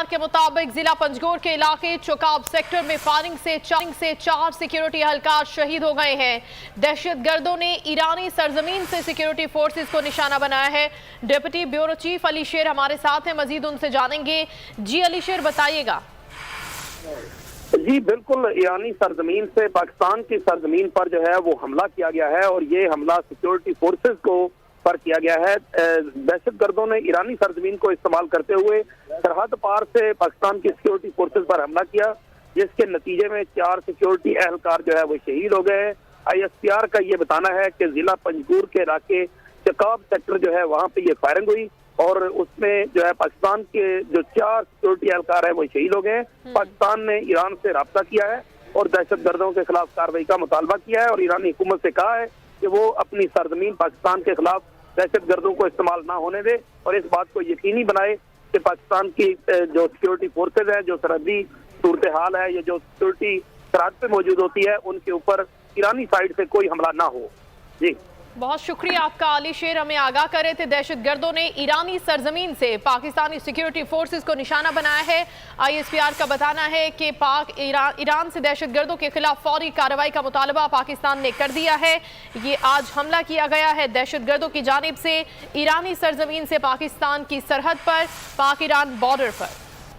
के मुताबिक जिला पंजगोर के इलाके चुकाब सेक्टर में फायरिंग से 4 सिक्योरिटी एहलकार शहीद हो गए हैं। दहशतगर्दों ने ईरानी सरजमीन से सिक्योरिटी फोर्सेस को निशाना बनाया है। डिप्टी ब्यूरो चीफ अली शेर हमारे साथ हैं, मजीद उनसे जानेंगे। जी अली शेर, बताइएगा। जी बिल्कुल, ईरानी सरजमीन से पाकिस्तान की सरजमीन पर जो है वो हमला किया गया है और ये हमला सिक्योरिटी फोर्सेस को पर किया गया है। दहशतगर्दों ने ईरानी सरजमीन को इस्तेमाल करते हुए सरहद पार से पाकिस्तान की सिक्योरिटी फोर्सेस पर हमला किया, जिसके नतीजे में 4 सिक्योरिटी एहलकार जो है वो शहीद हो गए हैं। ISPR का ये बताना है कि जिला पंजगूर के इलाके चकाब सेक्टर जो है वहाँ पे ये फायरिंग हुई और उसमें जो है पाकिस्तान के जो 4 सिक्योरिटी एहलकार है वो शहीद हो गए। पाकिस्तान ने ईरान से राब्ता किया है और दहशतगर्दों के खिलाफ कार्रवाई का मुतालबा किया है और ईरानी हुकूमत से कहा है कि वो अपनी सरजमीन पाकिस्तान के खिलाफ दहशतगर्दों को इस्तेमाल ना होने दे और इस बात को यकीनी बनाए कि पाकिस्तान की जो सिक्योरिटी फोर्सेज है, जो सरहदी सूरत हाल है, ये जो सिक्योरिटी सरहद पे मौजूद होती है, उनके ऊपर ईरानी साइड से कोई हमला ना हो। जी बहुत शुक्रिया आपका अली शेर, हमें आगाह कर रहे थे। दहशतगर्दों ने ईरानी सरजमीन से पाकिस्तानी सिक्योरिटी फोर्सेस को निशाना बनाया है। ISPR का बताना है कि ईरान से दहशतगर्दों के खिलाफ फौरी कार्रवाई का मुतालबा पाकिस्तान ने कर दिया है। ये आज हमला किया गया है दहशतगर्दों की जानिब से ईरानी सरजमीन से पाकिस्तान की सरहद पर, पाक ईरान बॉर्डर पर।